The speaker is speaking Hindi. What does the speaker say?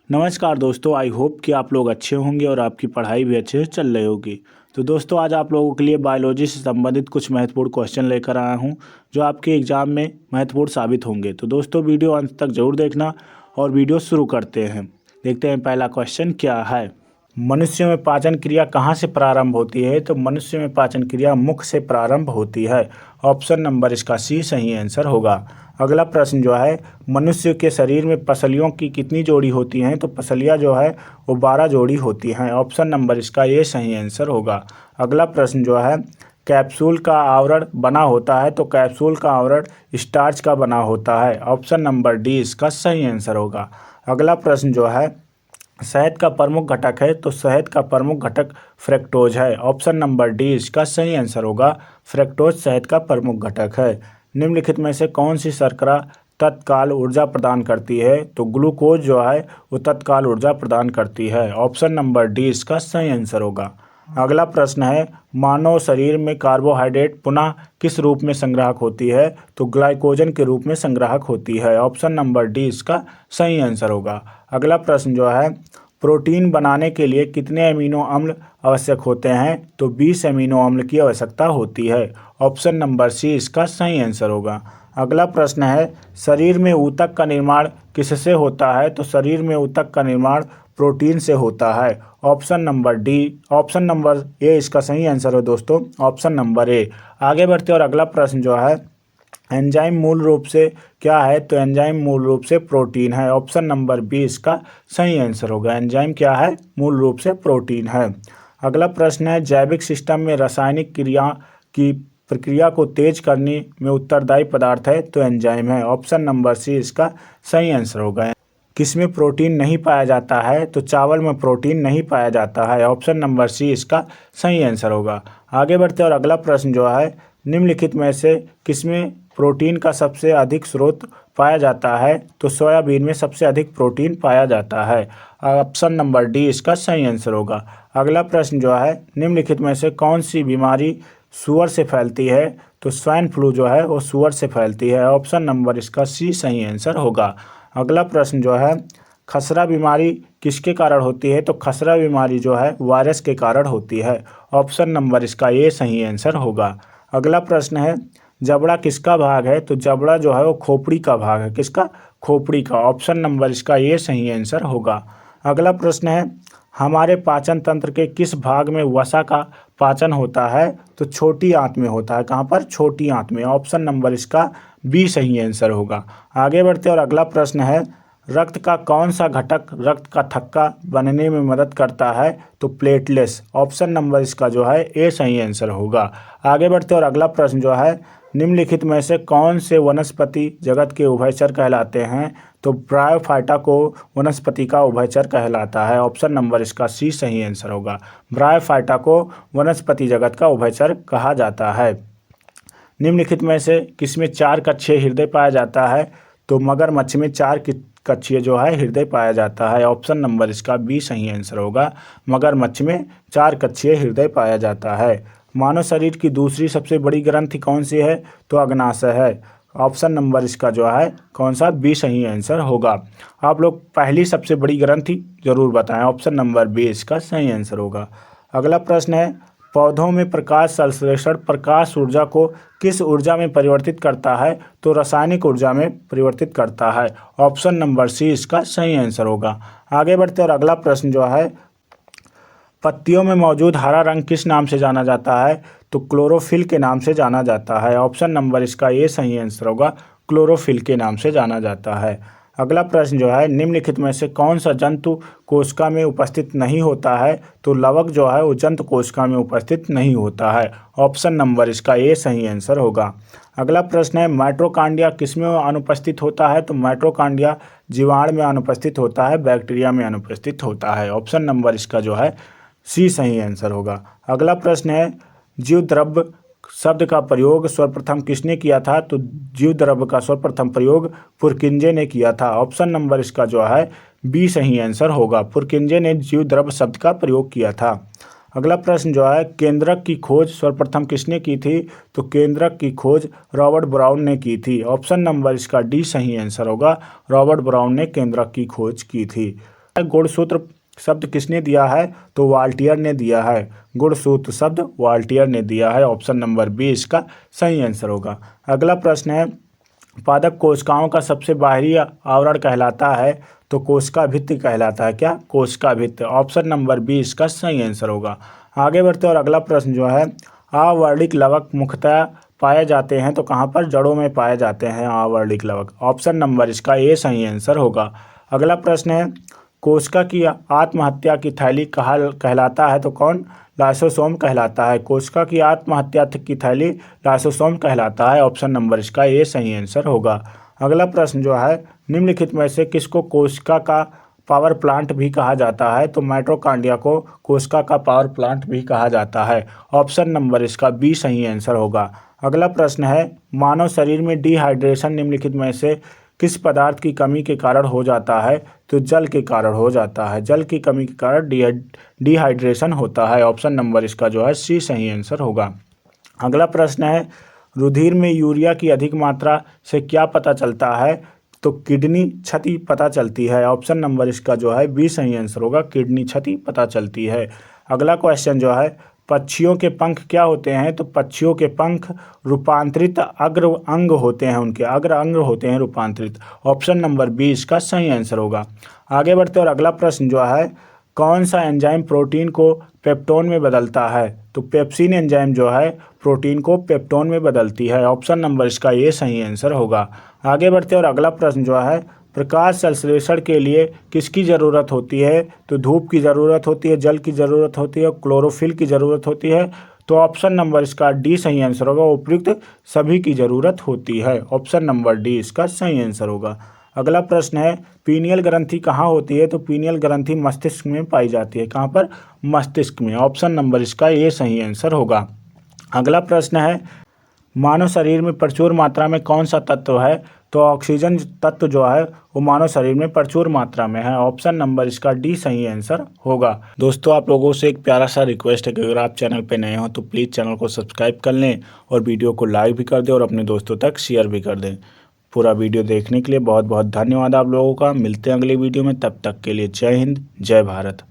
नमस्कार दोस्तों, आई होप कि आप लोग अच्छे होंगे और आपकी पढ़ाई भी अच्छे से चल रही होगी। तो दोस्तों, आज आप लोगों के लिए बायोलॉजी से संबंधित कुछ महत्वपूर्ण क्वेश्चन लेकर आया हूं जो आपके एग्जाम में महत्वपूर्ण साबित होंगे। तो दोस्तों, वीडियो अंत तक जरूर देखना और वीडियो शुरू करते हैं। देखते हैं पहला क्वेश्चन क्या है। मनुष्य में पाचन क्रिया कहाँ से प्रारंभ होती है? तो मनुष्य में पाचन क्रिया मुख से प्रारंभ होती है। ऑप्शन नंबर इसका सी सही आंसर होगा। अगला प्रश्न जो है, मनुष्य के शरीर में पसलियों की कितनी जोड़ी होती हैं? तो पसलियाँ जो है वो 12 जोड़ी होती हैं। ऑप्शन नंबर इसका ये सही आंसर होगा। अगला प्रश्न जो है, कैप्सूल का आवरण बना होता है, तो कैप्सूल का आवरण स्टार्च का बना होता है। ऑप्शन नंबर डी इसका सही आंसर होगा। अगला प्रश्न जो है, शहद का प्रमुख घटक है, तो शहद का प्रमुख घटक फ्रक्टोज है। ऑप्शन नंबर डी इसका सही आंसर होगा। फ्रक्टोज शहद का प्रमुख घटक है। निम्नलिखित में से कौन सी शर्करा तत्काल ऊर्जा प्रदान करती है? तो ग्लूकोज जो है वो तत्काल ऊर्जा प्रदान करती है। ऑप्शन नंबर डी इसका सही आंसर होगा। अगला प्रश्न है, मानव शरीर में कार्बोहाइड्रेट पुनः किस रूप में संग्राहक होती है? तो ग्लाइकोजन के रूप में संग्राहक होती है। ऑप्शन नंबर डी इसका सही आंसर होगा। अगला प्रश्न जो है, प्रोटीन बनाने के लिए कितने अमीनो अम्ल आवश्यक होते हैं? तो 20 अमीनो अम्ल की आवश्यकता होती है। ऑप्शन नंबर सी इसका सही आंसर होगा। अगला प्रश्न है, शरीर में ऊतक का निर्माण किससे होता है? तो शरीर में ऊतक का निर्माण प्रोटीन से होता है। ऑप्शन नंबर ए इसका सही आंसर है दोस्तों। Option number A. आगे बढ़ते और अगला प्रश्न जो है, एंजाइम मूल रूप से क्या है? तो एंजाइम मूल रूप से प्रोटीन है। ऑप्शन नंबर बी इसका सही आंसर होगा। एंजाइम क्या है? मूल रूप से प्रोटीन है। अगला प्रश्न है, जैविक सिस्टम में रासायनिक क्रिया की प्रक्रिया को तेज करने में उत्तरदायी पदार्थ है? तो एंजाइम है। ऑप्शन नंबर सी इसका सही आंसर होगा। किसमें प्रोटीन नहीं पाया जाता है? तो चावल में प्रोटीन नहीं पाया जाता है। ऑप्शन नंबर सी इसका सही आंसर होगा। आगे बढ़ते और अगला प्रश्न जो है, निम्नलिखित में से किसमें प्रोटीन का सबसे अधिक स्रोत पाया जाता है? तो सोयाबीन में सबसे अधिक प्रोटीन पाया जाता है। ऑप्शन नंबर डी इसका सही आंसर होगा। अगला प्रश्न जो है, निम्नलिखित में से कौन सी बीमारी सूअर से फैलती है? तो स्वाइन फ्लू जो है वो सूअर से फैलती है। ऑप्शन नंबर इसका सी सही आंसर होगा। अगला प्रश्न जो है, खसरा बीमारी किसके कारण होती है? तो खसरा बीमारी जो है वायरस के कारण होती है। ऑप्शन नंबर इसका ये सही आंसर होगा। अगला प्रश्न है, जबड़ा किसका भाग है? तो जबड़ा जो है वो खोपड़ी का भाग है। किसका? खोपड़ी का। ऑप्शन नंबर इसका ये सही आंसर होगा। अगला प्रश्न है, हमारे पाचन तंत्र के किस भाग में वसा का पाचन होता है? तो छोटी आंत में होता है। कहाँ पर? छोटी आंत में। ऑप्शन नंबर इसका बी सही आंसर होगा। आगे बढ़ते और अगला प्रश्न है, रक्त का कौन सा घटक रक्त का थक्का बनने में मदद करता है? तो प्लेटलेट्स। ऑप्शन नंबर इसका जो है ए सही आंसर होगा। आगे बढ़ते और अगला प्रश्न जो है, निम्नलिखित में से कौन से वनस्पति जगत के उभयचर कहलाते हैं? तो ब्रायोफाइटा को वनस्पति का उभयचर कहलाता है। ऑप्शन नंबर इसका सी सही आंसर होगा। ब्रायोफाइटा को वनस्पति जगत का उभयचर कहा जाता है। निम्नलिखित में से किसमें 4 कक्षीय हृदय पाया जाता है? तो मगरमच्छ में 4 कक्षीय जो है हृदय पाया जाता है। ऑप्शन नंबर इसका बी सही आंसर होगा। मगरमच्छ में 4 कक्षीय हृदय पाया जाता है। मानव शरीर की दूसरी सबसे बड़ी ग्रंथि कौन सी है? तो अग्नाशय है। ऑप्शन नंबर इसका जो है कौन सा? बी सही आंसर होगा। आप लोग पहली सबसे बड़ी ग्रंथि जरूर बताएं। ऑप्शन नंबर बी इसका सही आंसर होगा। अगला प्रश्न है, पौधों में प्रकाश संश्लेषण प्रकाश ऊर्जा को किस ऊर्जा में परिवर्तित करता है? तो रासायनिक ऊर्जा में परिवर्तित करता है। ऑप्शन नंबर सी इसका सही आंसर होगा। आगे बढ़ते और अगला प्रश्न जो है, पत्तियों में मौजूद हरा रंग किस नाम से जाना जाता है? तो क्लोरोफिल के नाम से जाना जाता है। ऑप्शन नंबर इसका ये सही आंसर होगा। क्लोरोफिल के नाम से जाना जाता है। अगला प्रश्न जो है, निम्नलिखित में से कौन सा जंतु कोशिका में उपस्थित नहीं होता है? तो लवक जो है वो जंतु कोशिका में उपस्थित नहीं होता है। ऑप्शन नंबर इसका ये सही आंसर होगा। अगला प्रश्न है, माइटोकॉन्ड्रिया किसमें अनुपस्थित होता है? तो माइटोकॉन्ड्रिया जीवाणु में अनुपस्थित होता है, बैक्टीरिया में अनुपस्थित होता है। ऑप्शन नंबर इसका जो है सी सही आंसर होगा। अगला प्रश्न है, जीवद्रव्य शब्द का प्रयोग सर्वप्रथम किसने किया था? तो जीवद्रव्य का सर्वप्रथम प्रयोग पुरकिंजे ने किया था। ऑप्शन नंबर इसका जो है बी सही आंसर होगा। पुरकिंजे ने जीवद्रव्य शब्द का प्रयोग किया था। अगला प्रश्न जो है, केंद्रक की खोज सर्वप्रथम किसने की थी? तो केंद्रक की खोज रॉबर्ट ब्राउन ने की थी। ऑप्शन नंबर इसका डी सही आंसर होगा। रॉबर्ट ब्राउन ने केंद्रक की खोज की थी। गुणसूत्र शब्द किसने दिया है? तो वाल्टियर ने दिया है। गुणसूत्र शब्द वाल्टियर ने दिया है। ऑप्शन नंबर बी इसका सही आंसर होगा। अगला प्रश्न है, पादप कोशिकाओं का सबसे बाहरी आवरण कहलाता है? तो कोशिका भित्ति कहलाता है। क्या? कोशिका भित्ति। ऑप्शन नंबर बी इसका सही आंसर होगा। आगे बढ़ते और अगला प्रश्न जो है, आवर्णिक लवक मुख्यतः पाए जाते हैं तो कहाँ पर? जड़ों में पाए जाते हैं आवर्णिक लवक। ऑप्शन नंबर इसका ए सही आंसर होगा। अगला प्रश्न है, कोशिका की आत्महत्या की थैली कहलाता है तो कौन? लाइसोसोम कहलाता है। कोशिका की आत्महत्या की थैली लाइसोसोम कहलाता है। ऑप्शन नंबर इसका ए सही आंसर होगा। अगला प्रश्न जो है, निम्नलिखित में से किसको कोशिका का पावर प्लांट भी कहा जाता है? तो माइटोकॉन्ड्रिया को कोशिका का पावर प्लांट भी कहा जाता है। ऑप्शन नंबर इसका बी सही आंसर होगा। अगला प्रश्न है, मानव शरीर में डिहाइड्रेशन निम्नलिखित में से किस पदार्थ की कमी के कारण हो जाता है? तो जल के कारण हो जाता है। जल की कमी के कारण डिहाइड्रेशन होता है। ऑप्शन नंबर इसका जो है सी सही आंसर होगा। अगला प्रश्न है, रुधिर में यूरिया की अधिक मात्रा से क्या पता चलता है? तो किडनी क्षति पता चलती है। ऑप्शन नंबर इसका जो है बी सही आंसर होगा। किडनी क्षति पता चलती है। अगला क्वेश्चन जो है, पक्षियों के पंख क्या होते हैं? तो पक्षियों के पंख रूपांतरित अग्र अंग होते हैं। उनके अग्र अंग होते हैं रूपांतरित। ऑप्शन नंबर बी इसका सही आंसर होगा। आगे बढ़ते और अगला प्रश्न जो है, कौन सा एंजाइम प्रोटीन को पेप्टोन में बदलता है? तो पेप्सिन एंजाइम जो है प्रोटीन को पेप्टोन में बदलती है। ऑप्शन नंबर इसका ये सही आंसर होगा। आगे बढ़ते और अगला प्रश्न जो है, प्रकाश संश्लेषण के लिए किसकी ज़रूरत होती है? तो धूप की ज़रूरत होती है, जल की ज़रूरत होती है, क्लोरोफिल की ज़रूरत होती है। तो ऑप्शन नंबर इसका डी सही आंसर होगा। उपयुक्त सभी की ज़रूरत होती है। ऑप्शन नंबर डी इसका सही आंसर होगा। अगला प्रश्न है, पीनियल ग्रंथि कहाँ होती है? तो पीनियल ग्रंथि मस्तिष्क में पाई जाती है। कहाँ पर? मस्तिष्क में। ऑप्शन नंबर इसका ये सही आंसर होगा। अगला प्रश्न है, मानव शरीर में प्रचुर मात्रा में कौन सा तत्व है? तो ऑक्सीजन तत्व जो है वो मानव शरीर में प्रचुर मात्रा में है। ऑप्शन नंबर इसका डी सही आंसर होगा। दोस्तों, आप लोगों से एक प्यारा सा रिक्वेस्ट है कि अगर आप चैनल पे नए हो तो प्लीज़ चैनल को सब्सक्राइब कर लें और वीडियो को लाइक भी कर दें और अपने दोस्तों तक शेयर भी कर दें। पूरा वीडियो देखने के लिए बहुत बहुत धन्यवाद आप लोगों का। मिलते हैं अगले वीडियो में, तब तक के लिए जय हिंद, जय भारत।